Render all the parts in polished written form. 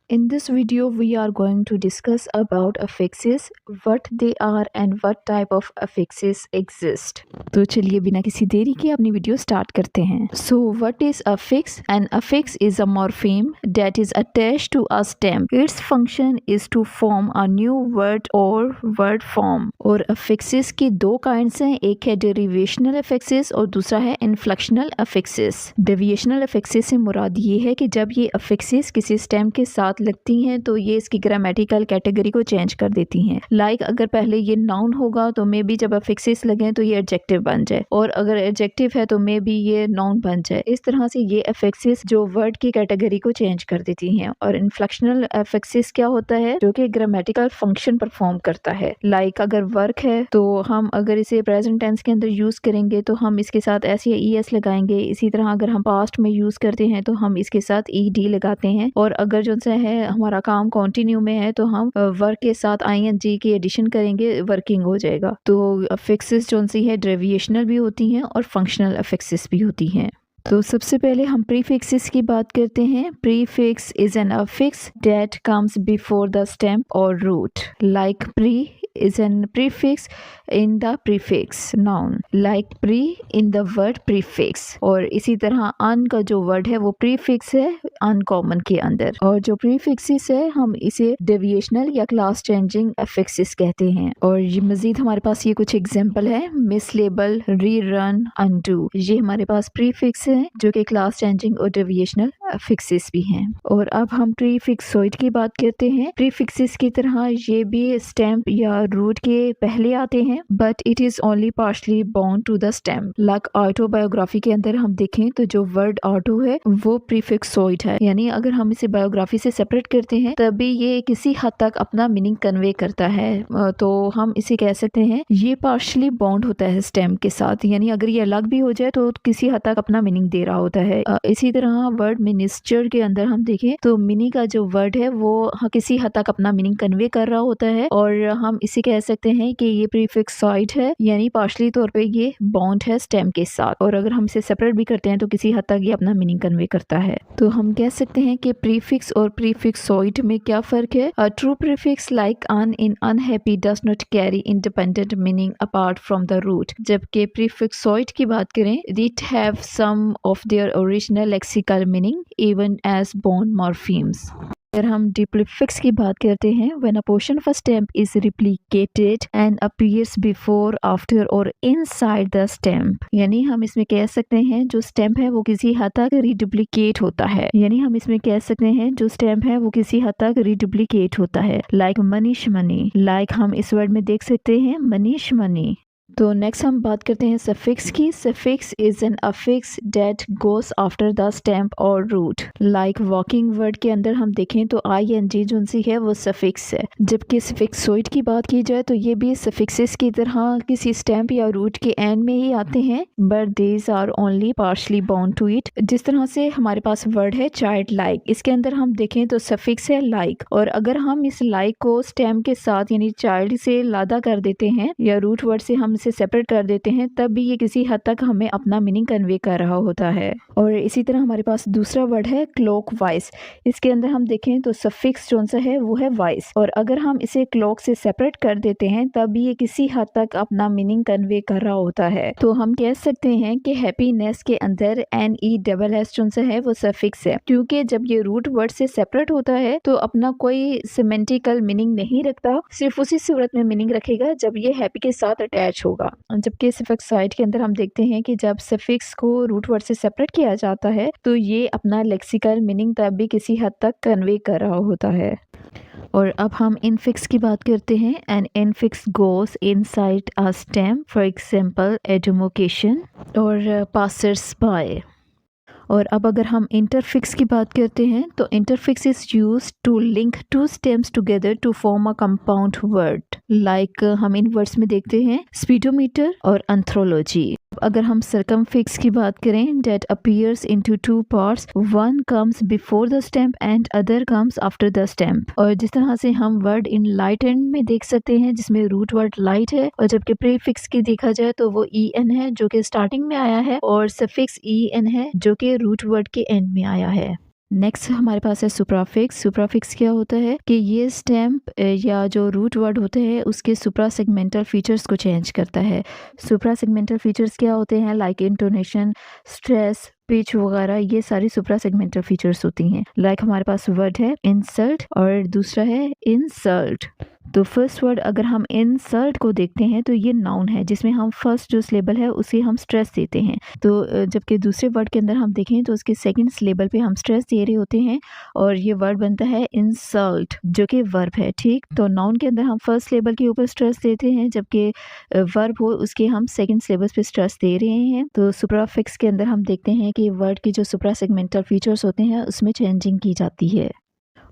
In this video, we are going to discuss about affixes, what they are and what type of affixes exist. तो चलिए बिना किसी देरी के अपनी वीडियो स्टार्ट करते हैं. So what is affix? An affix is a morpheme that is attached to a stem. Its function is to form a new word or word form. और affixes की दो kinds हैं, एक है derivational affixes और दूसरा है inflectional affixes. Derivational affixes से मुराद ये है कि जब ये affixes किसी stem के साथ लगती हैं तो ये इसकी ग्रामेटिकल कैटेगरी को चेंज कर देती हैं. लाइक अगर पहले ये नाउन होगा तो मे बी जब अफिक्सेस लगे तो ये एडजेक्टिव बन जाए, और अगर एडजेक्टिव है तो मे बी ये नाउन बन जाए. इस तरह से ये अफिक्सेस जो वर्ड की कैटेगरी को चेंज कर देती हैं. और इन्फ्लेक्शनल अफिक्सेस क्या होता है, जो कि ग्रामेटिकल फंक्शन परफॉर्म करता है. लाइक अगर वर्क है तो हम अगर इसे प्रेजेंट टेंस के अंदर यूज करेंगे तो हम इसके साथ एस या ई एस लगाएंगे. इसी तरह अगर हम पास्ट में यूज करते हैं तो हम इसके साथ ई डी लगाते हैं. और अगर जो है हमारा काम कंटिन्यू में है तो हम वर्क के साथ आईएनजी की एडिशन करेंगे, वर्किंग हो जाएगा. तो अफिक्सेस जो सी है डेरिवेशनल भी होती हैं और फंक्शनल अफिक्सेस भी होती हैं. तो सबसे पहले हम प्रीफिक्सेस की बात करते हैं. Prefix is an affix that comes before the stem और root. Like pre is an prefix in the prefix noun, like pre in the word prefix. और इसी तरह un का जो वर्ड है वो prefix है uncommon के अंदर. और जो prefixes है हम इसे deviational या class changing affixes कहते हैं. और ये मजीद हमारे पास ये कुछ एग्जाम्पल है. mislabel, rerun, undo, ये हमारे पास prefix है जो कि class changing और deviational affixes भी हैं. और अब हम prefixoid की बात करते हैं. prefixes की तरह ये भी stamp या रूट के पहले आते हैं, but it is only partially bound to the stem. Like autobiography के अंदर हम देखें तो जो वर्ड ऑटो है वो प्रीफिक्सोइड है, यानी अगर हम इसे बायोग्राफी से सेपरेट करते हैं तभी ये किसी हद तक अपना मीनिंग कन्वे करता है. तो हम इसे कह सकते हैं ये पार्शली बाउंड होता है स्टेम के साथ, यानी अगर ये अलग भी हो जाए तो किसी हद तक अपना मीनिंग दे रहा होता है. इसी तरह वर्ड मिनिस्टर के अंदर हम देखें तो मिनी का जो वर्ड है वो किसी हद तक अपना मीनिंग कन्वे कर रहा होता है, और हम इसे कह सकते हैं कि ये प्रीफिक्सॉइड है, यानी पार्शली तौर पे ये बाउंड है स्टेम के साथ. और अगर हम इसे सेपरेट भी करते हैं तो किसी हद तक ये अपना मीनिंग कन्वे करता है. तो हम कह सकते हैं कि प्रीफिक्स और प्रीफिक्सॉइड में क्या फर्क है. True prefix like un in unhappy does not carry independent meaning apart from the root, जबकि प्रीफिक्सॉइड की बात करें it have some of their original lexical meaning even as bound morphemes. अगर हम डिप्लीफिक्स की बात करते हैं, when a portion of a stem is replicated and appears before, after और इनसाइड द स्टेम, यानी हम इसमें कह सकते हैं जो स्टेम है वो किसी हद तक रिडुप्लीकेट होता है, यानी हम इसमें कह सकते हैं जो स्टेम है वो किसी हद तक रिडुप्लीकेट होता है. लाइक मनीष मनी, लाइक हम इस वर्ड में देख सकते हैं मनीष मनी. तो नेक्स्ट हम बात करते हैं सफिक्स की. Suffix is an affix that goes after the stem और रूट. लाइक वॉकिंग वर्ड के अंदर हम देखें तो ING जो सी है वो सफिक्स है, जबकि सफिक्सोइड की बात की जाए तो ये भी सफिक्सेस की तरह किसी स्टैम्प या रूट के एंड में ही आते हैं, but these are only partially bound to it. जिस तरह से हमारे पास वर्ड है चाइल्ड लाइक, इसके अंदर हम देखें तो सफिक्स है लाइक, और अगर हम इस लाइक को स्टैम्प के साथ यानी चाइल्ड से लादा कर देते हैं या रूट वर्ड से हम इसे सेपरेट कर देते हैं तब भी ये किसी हद तक हमें अपना मीनिंग कन्वे कर रहा होता है. और इसी तरह हमारे पास दूसरा वर्ड है क्लॉक वाइज. इसके अंदर हम देखें तो सफिक्स जो सा है वो है वाइज, और अगर हम इसे क्लॉक से सेपरेट कर देते हैं तब भी ये किसी हद तक अपना मीनिंग कन्वे कर रहा होता है. तो हम कह सकते हैं कि हैप्पीनेस के अंदर NESS जो सा है वो सफिक्स है, क्योंकि जब ये रूट वर्ड से सेपरेट होता है तो अपना कोई सिमेंटिकल मीनिंग नहीं रखता, सिर्फ उसी सूरत में मीनिंग रखेगा जब ये हैप्पी के साथ अटैच होगा. जबकि सफिक्सॉइड के अंदर हम देखते हैं कि जब सफिक्स को रूट वर्ड से सेपरेट किया जाता है तो ये अपना लेक्सिकल मीनिंग तब भी किसी हद तक कन्वे कर रहा होता है. और अब हम इनफिक्स की बात करते हैं. An infix goes inside a stem, for example एडमोकेशन और पासर्स बाय. और अब अगर हम इंटरफिक्स की बात करते हैं तो interfix is used to link two stems together to form a compound word. Like हम इन वर्ड्स में देखते हैं स्पीडोमीटर और एंथ्रोलॉजी. अगर हम सर्कमफिक्स की बात करें, that appears into two parts, one comes before the stem and other comes after the stem. और जिस तरह से हम वर्ड इन लाइट एंड में देख सकते हैं जिसमें रूट वर्ड लाइट है, और जबकि प्रीफिक्स की देखा जाए तो वो EN है जो कि स्टार्टिंग में आया है, और सफिक्स EN है जो कि रूट वर्ड के एंड में आया है. नेक्स्ट हमारे पास है सुप्राफिक्स। सुप्राफिक्स क्या होता है कि ये स्टैम्प या जो रूट वर्ड होते हैं उसके सुप्रा सेगमेंटल फीचर्स को चेंज करता है। सुप्रा सेगमेंटल फीचर्स क्या होते हैं, लाइक इंटोनेशन, स्ट्रेस, पिच वगैरह, ये सारी सुप्रा सेगमेंटल फीचर्स होती हैं। लाइक हमारे पास वर्ड है इंसल्ट और दूसरा है इंसल्ट। तो फर्स्ट वर्ड अगर हम इंसल्ट को देखते हैं तो ये नाउन है जिसमें हम फर्स्ट जो सिलेबल है उसे हम स्ट्रेस देते हैं। तो जबकि दूसरे वर्ड के अंदर हम देखें तो उसके सेकंड सिलेबल पे हम स्ट्रेस दे रहे होते हैं और ये वर्ड बनता है इंसल्ट जो कि वर्ब है। ठीक, तो नाउन के अंदर हम फर्स्ट सिलेबल के ऊपर स्ट्रेस देते हैं जबकि वर्ब हो उसके हम सेकंड सिलेबल पे स्ट्रेस दे रहे हैं। तो सुप्राफिक्स के अंदर हम देखते हैं कि वर्ड की जो सुप्रा सेगमेंटल फीचर्स होते हैं उसमें चेंजिंग की जाती है।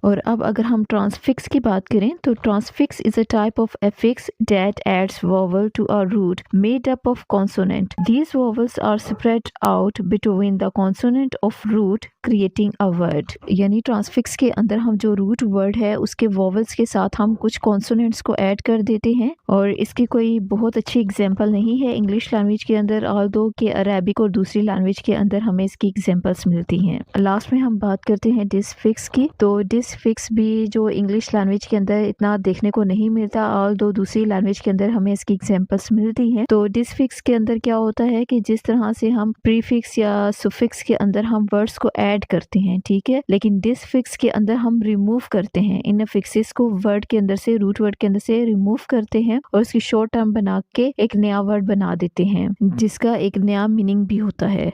और अब अगर हम ट्रांसफिक्स की बात करें तो transfix is a type of affix that adds vowel to a root made up of consonant. These vowels are spread out between the consonant of root creating a word. यानी ट्रांसफिक्स के अंदर हम जो रूट वर्ड है उसके vowels के साथ हम कुछ कॉन्सोनेंट्स को ऐड कर देते हैं और इसकी कोई बहुत अच्छी एग्जाम्पल नहीं है इंग्लिश लैंग्वेज के अंदर, ऑल्दो कि अरेबिक और दूसरी लैंग्वेज के अंदर हमें इसकी एग्जाम्पल्स मिलती हैं। लास्ट में हम बात करते हैं डिसफिक्स की। तो डिसफिक्स भी जो इंग्लिश लैंग्वेज के अंदर इतना देखने को नहीं मिलता, ऑल्दो दूसरी लैंग्वेज के अंदर हमें इसकी एग्जाम्पल्स मिलती हैं। तो डिसफिक्स के अंदर क्या होता है कि जिस तरह से हम प्रीफिक्स या सुफिक्स के अंदर हम वर्ड्स को ऐड करते हैं, ठीक है, लेकिन डिसफिक्स के अंदर हम रिमूव करते हैं इन अफिक्सेस को, वर्ड के अंदर से, रूट वर्ड के अंदर से रिमूव करते हैं और उसकी शॉर्ट टर्म बना के एक नया वर्ड बना देते हैं जिसका एक नया मीनिंग भी होता है।